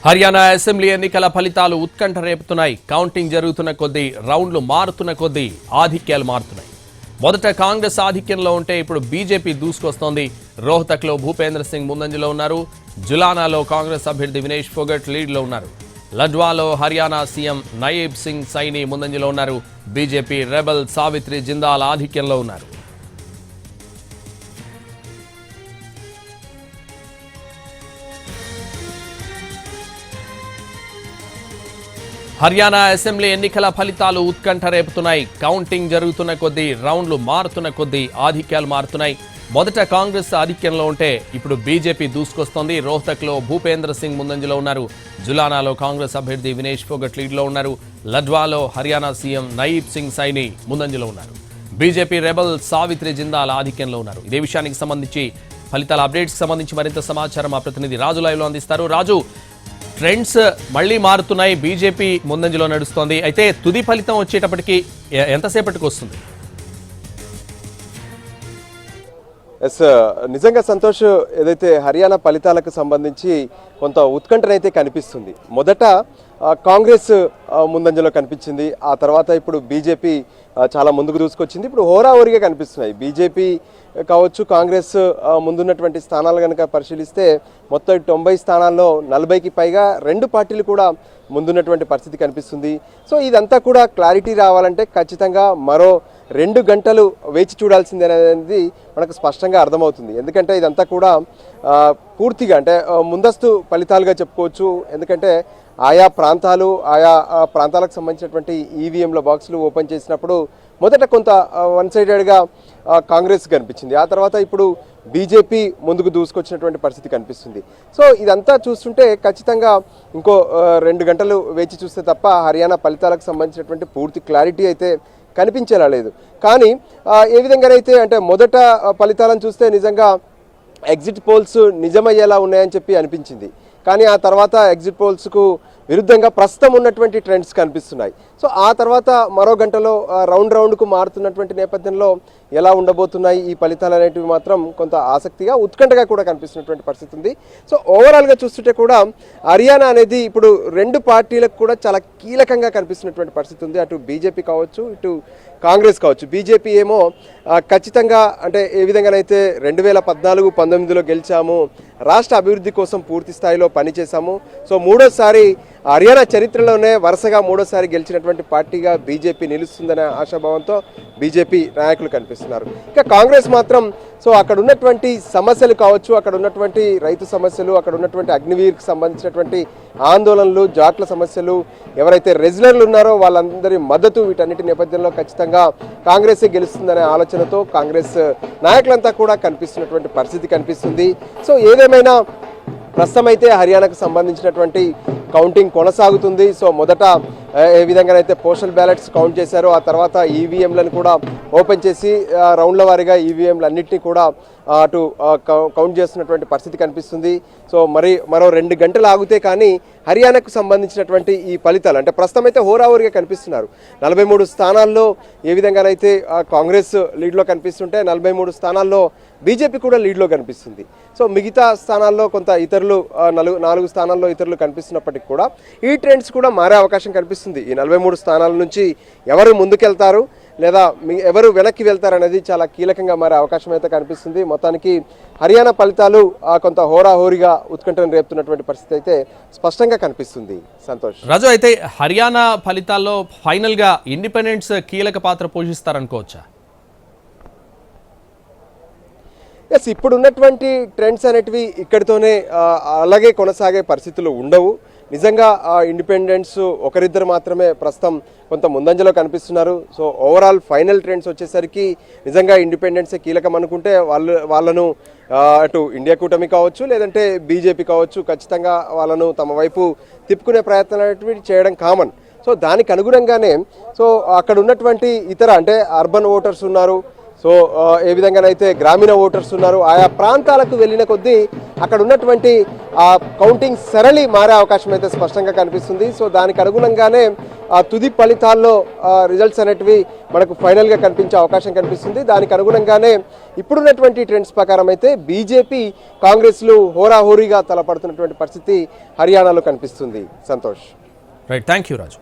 Haryana assembly ఎన్నికల ఫలితాలు ఉత్కంఠ రేపుతున్నాయి. కౌంటింగ్ జరుగుతున్న కొద్దీ రౌండ్లు మారుతున్న కొద్దీ ఆధిక్యాలు మారుతున్నాయి. మొదట కాంగ్రెస్ ఆధిక్యంలో ఉంటే ఇప్పుడు బీజేపీ దూసుకొస్తోంది. రోహ్తక్లో భూపేంద్ర సింగ్ ముందంజలో ఉన్నారు. జులానాలో కాంగ్రెస్ అభ్యర్థి వినేష్ ఫోగట్ లీడ్లో ఉన్నారు. లడ్వాలో హర్యానా సీఎం నయీబ్ సింగ్ సైని ముందంజలో ఉన్నారు. బీజేపీ రెబల్ సావిత్రి జిందాల్ ఆధిక్యంలో ఉన్నారు. హర్యానా అసెంబ్లీ ఎన్నికల ఫలితాలు ఉత్కంఠ రేపుతున్నాయి. కౌంటింగ్ జరుగుతున్న కొద్దీ రౌండ్లు మారుతున్న కొద్దీ ఆధిక్యాలు మారుతున్నాయి. మొదట కాంగ్రెస్ ఆధిక్యంలో ఉంటే ఇప్పుడు బీజేపీ దూసుకొస్తోంది. రోహ్తక్లో భూపేంద్ర సింగ్ ముందంజలో ఉన్నారు. జులానాలో కాంగ్రెస్ అభ్యర్థి వినేష్ ఫోగట్ లీడ్లో ఉన్నారు. లడ్వాలో హర్యానా సీఎం నయీబ్ సింగ్ సైని ముందంజలో ఉన్నారు. బీజేపీ రెబల్ సావిత్రి జిందాల్ ఆధిక్యంలో ఉన్నారు. ఇదే విషయానికి సంబంధించి ఫలితాల అప్డేట్స్ సంబంధించి మరింత సమాచారం మా ప్రతినిధి రాజు లైవ్లో అందిస్తారు. రాజు, ట్రెండ్స్ మళ్లీ మారుతున్నాయి. బీజేపీ ముందంజలో నడుస్తోంది. అయితే తుది ఫలితం వచ్చేటప్పటికి ఎంతసేపటికి వస్తుంది? నిజంగా సంతోష్, ఏదైతే హర్యానా ఫలితాలకు సంబంధించి కొంత ఉత్కంఠనైతే కనిపిస్తుంది. మొదట కాంగ్రెస్ ముందంజలో కనిపించింది. ఆ తర్వాత ఇప్పుడు బీజేపీ చాలా ముందుకు దూసుకొచ్చింది. ఇప్పుడు హోరాహోరీగా కనిపిస్తున్నాయి. బీజేపీ కావచ్చు, కాంగ్రెస్ ముందున్నటువంటి స్థానాలు కనుక పరిశీలిస్తే మొత్తం 90 స్థానాల్లో 40కి పైగా రెండు పార్టీలు కూడా ముందున్నటువంటి పరిస్థితి కనిపిస్తుంది. సో ఇదంతా కూడా క్లారిటీ రావాలంటే ఖచ్చితంగా మరో 2 గంటలు వేచి చూడాల్సిందే అనేది మనకు స్పష్టంగా అర్థమవుతుంది. ఎందుకంటే ఇదంతా కూడా పూర్తిగా అంటే ముందస్తు ఫలితాలుగా చెప్పుకోవచ్చు. ఎందుకంటే ఆయా ప్రాంతాలకు సంబంధించినటువంటి ఈవీఎంల బాక్సులు ఓపెన్ చేసినప్పుడు మొదట కొంత వన్ సైడెడ్గా కాంగ్రెస్ కనిపించింది. ఆ తర్వాత ఇప్పుడు బీజేపీ ముందుకు దూసుకొచ్చినటువంటి పరిస్థితి కనిపిస్తుంది. సో ఇదంతా చూస్తుంటే ఖచ్చితంగా ఇంకో 2 గంటలు వేచి చూస్తే తప్ప హర్యానా ఫలితాలకు సంబంధించినటువంటి పూర్తి క్లారిటీ అయితే కనిపించేలా లేదు. కానీ ఏ విధంగానైతే అంటే మొదట ఫలితాలను చూస్తే నిజంగా ఎగ్జిట్ పోల్స్ నిజమయ్యేలా ఉన్నాయని చెప్పి అనిపించింది. కానీ ఆ తర్వాత ఎగ్జిట్ పోల్స్కు విరుద్ధంగా ప్రస్తుతం ఉన్నటువంటి ట్రెండ్స్ కనిపిస్తున్నాయి. సో ఆ తర్వాత మరో గంటలో రౌండ్కు మారుతున్నటువంటి నేపథ్యంలో ఎలా ఉండబోతున్నాయి ఈ ఫలితాలు అనేటివి మాత్రం కొంత ఆసక్తిగా ఉత్కంఠగా కూడా కనిపిస్తున్నటువంటి పరిస్థితి ఉంది. సో ఓవరాల్గా చూస్తుంటే కూడా హర్యానా అనేది ఇప్పుడు 2 పార్టీలకు కూడా చాలా కీలకంగా కనిపిస్తున్నటువంటి పరిస్థితి ఉంది. అటు బీజేపీ కావచ్చు, ఇటు కాంగ్రెస్ కావచ్చు. బీజేపీ ఏమో ఖచ్చితంగా అంటే ఏ విధంగానైతే 2014-19లో గెలిచాము, రాష్ట్ర అభివృద్ధి కోసం పూర్తి స్థాయిలో పనిచేశాము. సో మూడోసారి హర్యానా చరిత్రలోనే వరుసగా మూడోసారి గెలిచినటువంటి పార్టీగా బీజేపీ నిలుస్తుందనే ఆశాభావంతో బీజేపీ నాయకులు కనిపిస్తున్నారు. ఇక కాంగ్రెస్ మాత్రం సో అక్కడ ఉన్నటువంటి సమస్యలు కావచ్చు, అక్కడ ఉన్నటువంటి రైతు సమస్యలు, అక్కడ ఉన్నటువంటి అగ్నివీర్కి సంబంధించినటువంటి ఆందోళనలు, జాట్ల సమస్యలు, ఎవరైతే రెజ్లర్లు ఉన్నారో వాళ్ళందరి మద్దతు, వీటన్నిటి నేపథ్యంలో ఖచ్చితంగా కాంగ్రెసే గెలుస్తుందనే ఆలోచనతో కాంగ్రెస్ నాయకులంతా కూడా కనిపిస్తున్నటువంటి పరిస్థితి కనిపిస్తుంది. సో ఏదేమైనా ప్రస్తుతం అయితే హర్యానాకు సంబంధించినటువంటి కౌంటింగ్ కొనసాగుతుంది. సో మొదట ఏ విధంగానైతే పోస్టల్ బ్యాలెట్స్ కౌంట్ చేశారో ఆ తర్వాత ఈవీఎంలను కూడా ఓపెన్ చేసి రౌండ్ల వారీగా ఈవీఎంలు అన్నింటినీ కూడా అటు కౌంట్ చేస్తున్నటువంటి పరిస్థితి కనిపిస్తుంది. సో మరో 2 గంటలు ఆగితే కానీ హర్యానాకు సంబంధించినటువంటి ఈ ఫలితాలు అంటే ప్రస్తుతం అయితే హోరాహోరీగా కనిపిస్తున్నారు. 43 స్థానాల్లో ఏ విధంగానైతే కాంగ్రెస్ లీడ్లో కనిపిస్తుంటే 43 స్థానాల్లో బీజేపీ కూడా లీడ్లో కనిపిస్తుంది. సో మిగతా స్థానాల్లో కొంత ఇతరులు 4 స్థానాల్లో ఇతరులు కనిపిస్తున్నప్పటికీ కూడా ఈ ట్రెండ్స్ కూడా మారే అవకాశం కనిపిస్తుంది. ఈ 43 స్థానాల నుంచి ఎవరు ముందుకెళ్తారు లేదా ఎవరు వెనక్కి వెళ్తారనేది చాలా కీలకంగా మారే అవకాశం అయితే కనిపిస్తుంది. మొత్తానికి హర్యానా ఫలితాలు కొంత హోరాహోరీగా ఉత్కంఠను రేపుతున్నటువంటి పరిస్థితి అయితే స్పష్టంగా కనిపిస్తుంది. సంతోష్, రాజు, అయితే హర్యానా ఫలితాల్లో ఫైనల్గా ఇండిపెండెంట్స్ కీలక పాత్ర పోషిస్తారనుకోవచ్చా? ఎస్, ఇప్పుడు ఉన్నటువంటి ట్రెండ్స్ అనేటివి ఇక్కడితోనే అలాగే కొనసాగే పరిస్థితులు ఉండవు. నిజంగా ఇండిపెండెంట్స్ ఒకరిద్దరు మాత్రమే ప్రస్తుతం కొంత ముందంజలో కనిపిస్తున్నారు. సో ఓవరాల్ ఫైనల్ ట్రెండ్స్ వచ్చేసరికి నిజంగా ఇండిపెండెంట్సే కీలకం అనుకుంటే వాళ్ళను అటు ఇండియా కూటమి కావచ్చు, లేదంటే బీజేపీ కావచ్చు, ఖచ్చితంగా వాళ్ళను తమ వైపు తిప్పుకునే ప్రయత్నాలు అనేటివి చేయడం కామన్. సో దానికి అనుగుణంగానే సో అక్కడ ఉన్నటువంటి ఇతర అంటే అర్బన్ ఓటర్స్ ఉన్నారు. సో ఏ విధంగానైతే గ్రామీణ ఓటర్స్ ఉన్నారు ఆయా ప్రాంతాలకు వెళ్ళిన కొద్దీ అక్కడ ఉన్నటువంటి ఆ కౌంటింగ్ సరళి మారే అవకాశం అయితే స్పష్టంగా కనిపిస్తుంది. సో దానికి అనుగుణంగానే ఆ తుది ఫలితాల్లో రిజల్ట్స్ అనేటివి మనకు ఫైనల్గా కనిపించే అవకాశం కనిపిస్తుంది. దానికి అనుగుణంగానే ఇప్పుడున్నటువంటి ట్రెండ్స్ ప్రకారం అయితే బీజేపీ కాంగ్రెస్లు హోరాహోరీగా తలపడుతున్నటువంటి పరిస్థితి హర్యానాలో కనిపిస్తుంది. Santosh. Right, thank you Raju.